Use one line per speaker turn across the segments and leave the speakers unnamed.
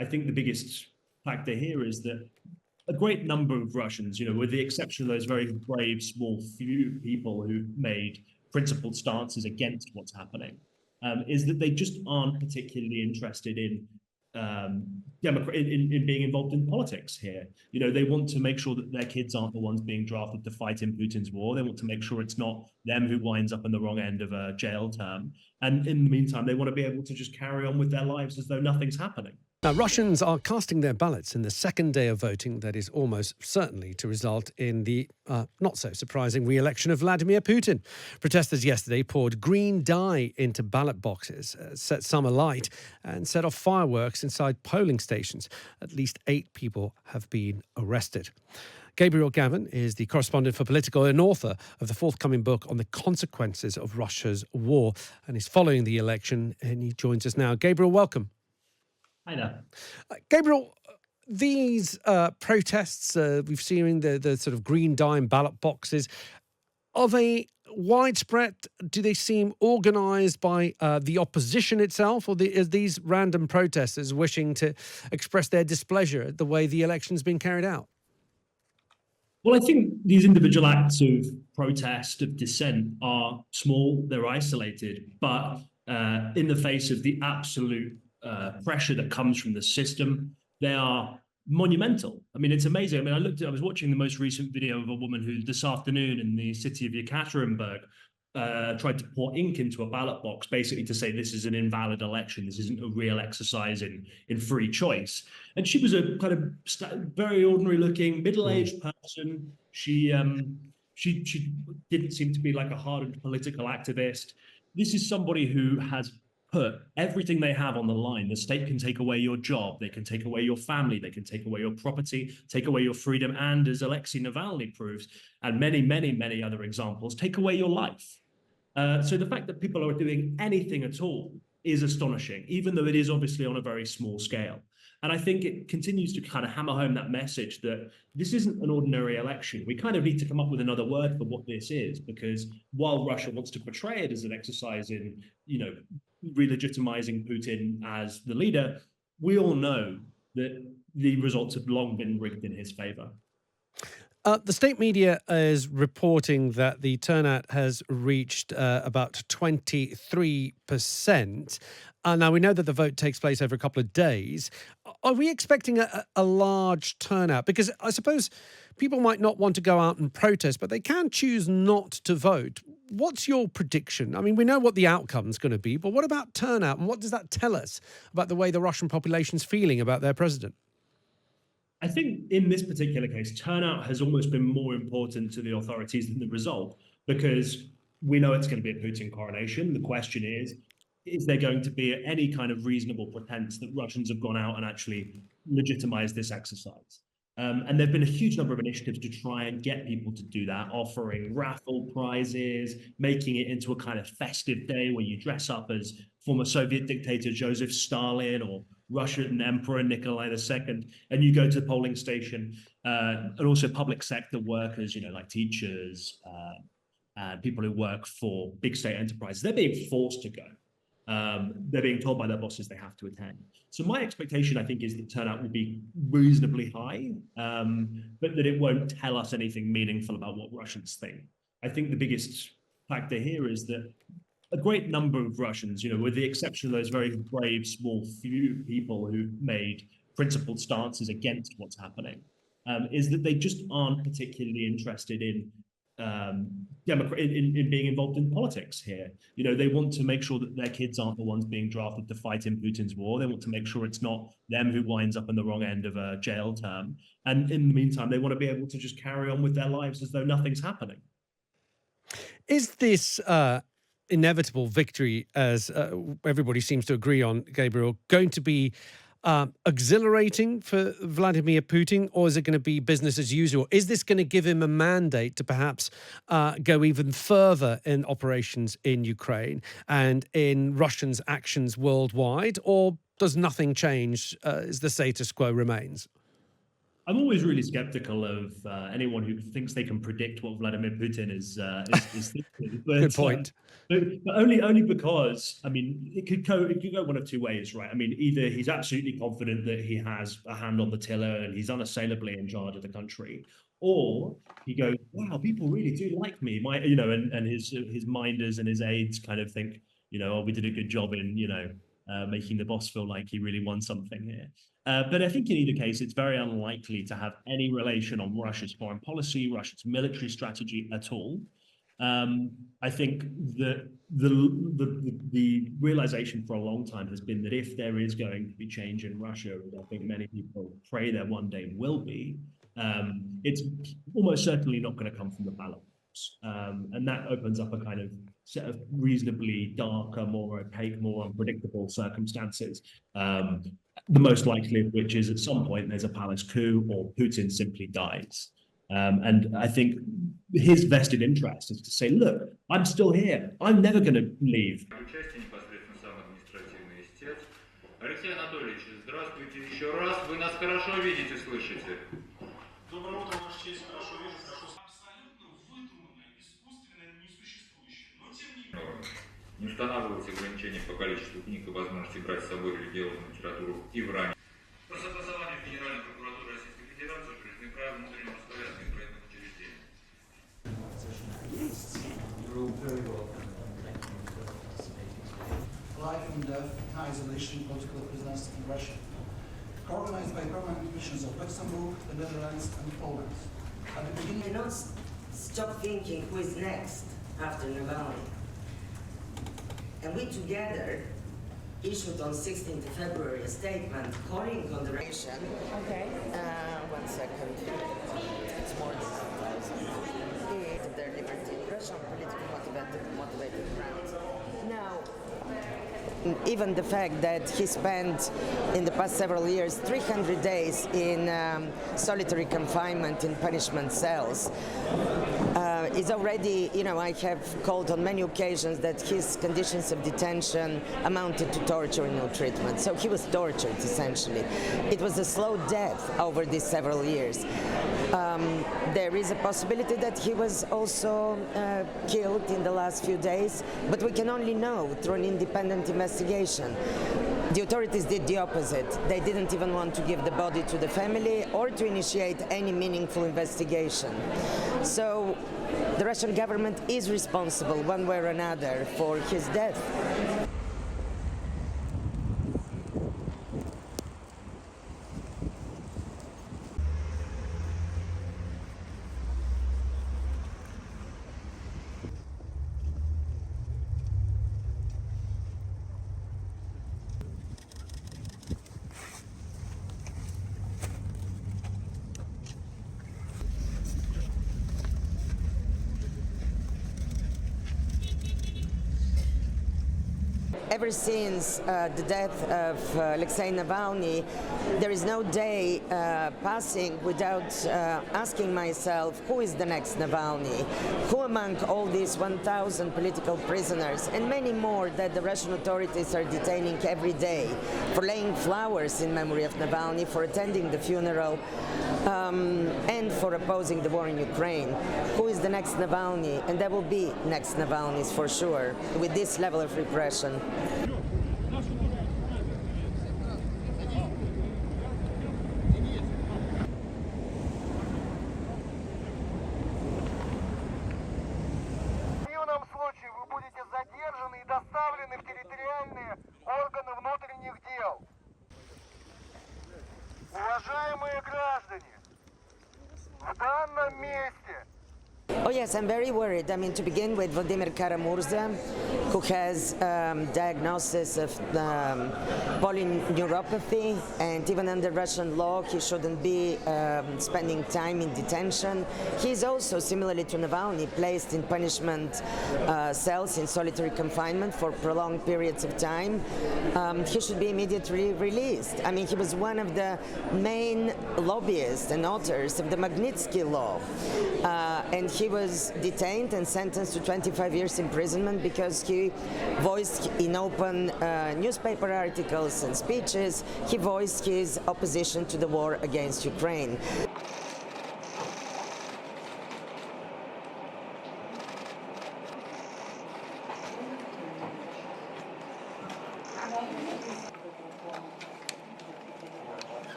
I think the biggest factor here is that a great number of Russians, with the exception of those very brave, small few people who made principled stances against what's happening, is that they just aren't particularly interested in in being involved in politics here. They want to make sure that their kids aren't the ones being drafted to fight in Putin's war. They want to make sure it's not them who winds up in the wrong end of a jail term. And in the meantime, they want to be able to just carry on with their lives as though nothing's happening.
Now, Russians are casting their ballots in the second day of voting that is almost certainly to result in the not so surprising re-election of Vladimir Putin. Protesters yesterday poured green dye into ballot boxes, set some alight and set off fireworks inside polling stations. At least 8 people have been arrested. Gabriel Gavin is the correspondent for Politico and author of the forthcoming book on the consequences of Russia's war, and he's following the election, and he joins us now. Gabriel, welcome.
Hi there.
Gabriel, these protests we've seen the sort of green dye and ballot boxes, are they widespread? Do they seem organised by the opposition itself, or is these random protesters wishing to express their displeasure at the way the election's been carried out?
Well, I think these individual acts of protest, of dissent, are small, they're isolated, but in the face of the absolute pressure that comes from the system, they are monumental. I mean, it's amazing. I mean, I was watching the most recent video of a woman who this afternoon in the city of Yekaterinburg tried to pour ink into a ballot box, basically to say this is an invalid election. This isn't a real exercise in free choice. And she was a kind of very ordinary looking, middle-aged person. She didn't seem to be like a hardened political activist. This is somebody who has put everything they have on the line. The state can take away your job, they can take away your family, they can take away your property, take away your freedom, and as Alexei Navalny proves, and many, many, many other examples, take away your life. So the fact that people are doing anything at all is astonishing, even though it is obviously on a very small scale. And I think it continues to kind of hammer home that message that this isn't an ordinary election. We kind of need to come up with another word for what this is, because while Russia wants to portray it as an exercise in, re-legitimizing Putin as the leader, we all know that the results have long been rigged in his favor.
The state media is reporting that the turnout has reached about 23%. Now, we know that the vote takes place over a couple of days. Are we expecting a large turnout? Because I suppose people might not want to go out and protest, but they can choose not to vote. What's your prediction? I mean, we know what the outcome's going to be, but what about turnout? And what does that tell us about the way the Russian population's feeling about their president?
I think in this particular case, turnout has almost been more important to the authorities than the result, because we know it's going to be a Putin coronation. The question is there going to be any kind of reasonable pretense that Russians have gone out and actually legitimized this exercise? And there have been a huge number of initiatives to try and get people to do that, offering raffle prizes, making it into a kind of festive day where you dress up as former Soviet dictator Joseph Stalin or Russian Emperor Nikolai II, and you go to the polling station, and also public sector workers, like teachers, and people who work for big state enterprises. They're being forced to go. They're being told by their bosses they have to attend. So my expectation, I think, is that turnout will be reasonably high, but that it won't tell us anything meaningful about what Russians think. I think the biggest factor here is that a great number of Russians, with the exception of those very brave, small few people who made principled stances against what's happening, is that they just aren't particularly interested in being involved in politics here. They want to make sure that their kids aren't the ones being drafted to fight in Putin's war. They want to make sure it's not them who winds up in the wrong end of a jail term. And in the meantime, they want to be able to just carry on with their lives as though nothing's happening.
Is this inevitable victory, as everybody seems to agree on, Gabriel, going to be exhilarating for Vladimir Putin, or is it going to be business as usual? Is this going to give him a mandate to perhaps go even further in operations in Ukraine and in Russia's actions worldwide, or does nothing change as the status quo remains?
I'm always really skeptical of anyone who thinks they can predict what Vladimir Putin is thinking. But,
Good point.
but only because, I mean, it could go one of two ways, right? I mean, either he's absolutely confident that he has a hand on the tiller and he's unassailably in charge of the country, or he goes, "Wow, people really do like me." And his minders and his aides kind of think, "Oh, we did a good job in, making the boss feel like he really won something here." But I think in either case, it's very unlikely to have any relation on Russia's foreign policy, Russia's military strategy at all. I think that the realization for a long time has been that if there is going to be change in Russia, and I think many people pray there one day will be, it's almost certainly not going to come from the ballot box. And that opens up a kind of set of reasonably darker, more opaque, more unpredictable circumstances. The most likely of which is at some point there's a palace coup or Putin simply dies. And I think his vested interest is to say, look, I'm still here. I'm never going to leave.
Алексей Анатольевич, здравствуйте еще раз. Вы нас хорошо видите, слышите?
Доброе утро, Ваша честь. Хорошо вижу, хорошо. Абсолютно выдуманное, искусственное, несуществующее. Но тем не менее.
Не устанавливаются ограничения по количеству книг и возможности брать с собой религиозную литературу и в ранее. Про согласование Генеральной прокуратуры Российской Федерации утверждены правила внутреннего распорядка избирательных учреждений.
Life and death, isolation, political prisoners in Russia, organized by permanent missions of Luxembourg, the Netherlands, and Poland. At the beginning,
We cannot stop thinking who is next after Navalny. And we together issued on 16th of February a statement calling on the Russian.
Okay.
1 second. It's more than 1,000. Their liberty. Russian politically motivated grounds. Now, even the fact that he spent in the past several years 300 days in solitary confinement in punishment cells is already, I have called on many occasions that his conditions of detention amounted to torture and ill treatment. So he was tortured, essentially. It was a slow death over these several years. There is a possibility that he was also killed in the last few days, but we can only know through an independent investigation. The authorities did the opposite. They didn't even want to give the body to the family or to initiate any meaningful investigation. So the Russian government is responsible one way or another for his death. Ever since the death of Alexei Navalny, there is no day passing without asking myself, who is the next Navalny? Who among all these 1,000 political prisoners and many more that the Russian authorities are detaining every day for laying flowers in memory of Navalny, for attending the funeral, and for opposing the war in Ukraine? Who is the next Navalny? And there will be next Navalnys for sure, with this level of repression.
В противном случае вы будете задержаны и доставлены в территориальные органы внутренних дел. Уважаемые граждане, в данном месте
Oh yes, I'm very worried. I mean, to begin with, Vladimir Karamurza, who has diagnosis of polyneuropathy, and even under Russian law, he shouldn't be spending time in detention. He's also, similarly to Navalny, placed in punishment cells in solitary confinement for prolonged periods of time. He should be immediately released. I mean, he was one of the main lobbyists and authors of the Magnitsky Law. And he was detained and sentenced to 25 years imprisonment because he he voiced in open newspaper articles and speeches, he voiced his opposition to the war against Ukraine.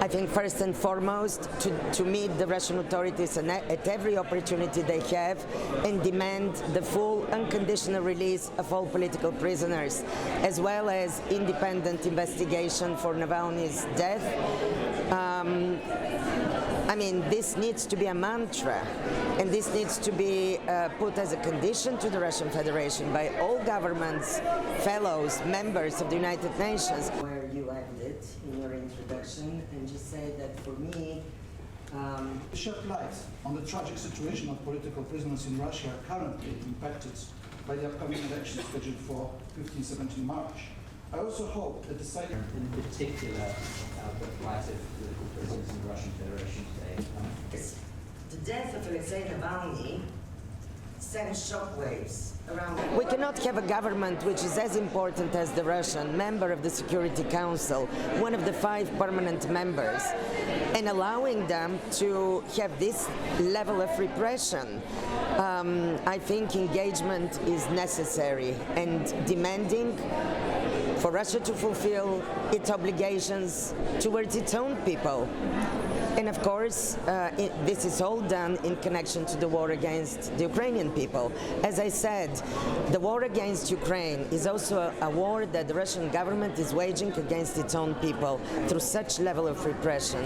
I think first and foremost to meet the Russian authorities at every opportunity they have and demand the full unconditional release of all political prisoners, as well as independent investigation for Navalny's death. I mean, this needs to be a mantra, and this needs to be put as a condition to the Russian Federation by all governments, fellows, members of the United Nations. Where you ended in your introduction, and just say that for me,
Shed light on the tragic situation of political prisoners in Russia currently impacted by the upcoming elections scheduled for 15-17 March. I also hope that the site
in particular the plight of political prisoners in the Russian Federation today.
the death of Alexei Navalny sends shockwaves around. We cannot have a government which is as important as the Russian, member of the Security Council, one of the 5 permanent members, and allowing them to have this level of repression. I think engagement is necessary and demanding for Russia to fulfill its obligations towards its own people. And of course, this is all done in connection to the war against the Ukrainian people. As I said, the war against Ukraine is also a war that the Russian government is waging against its own people through such level of repression.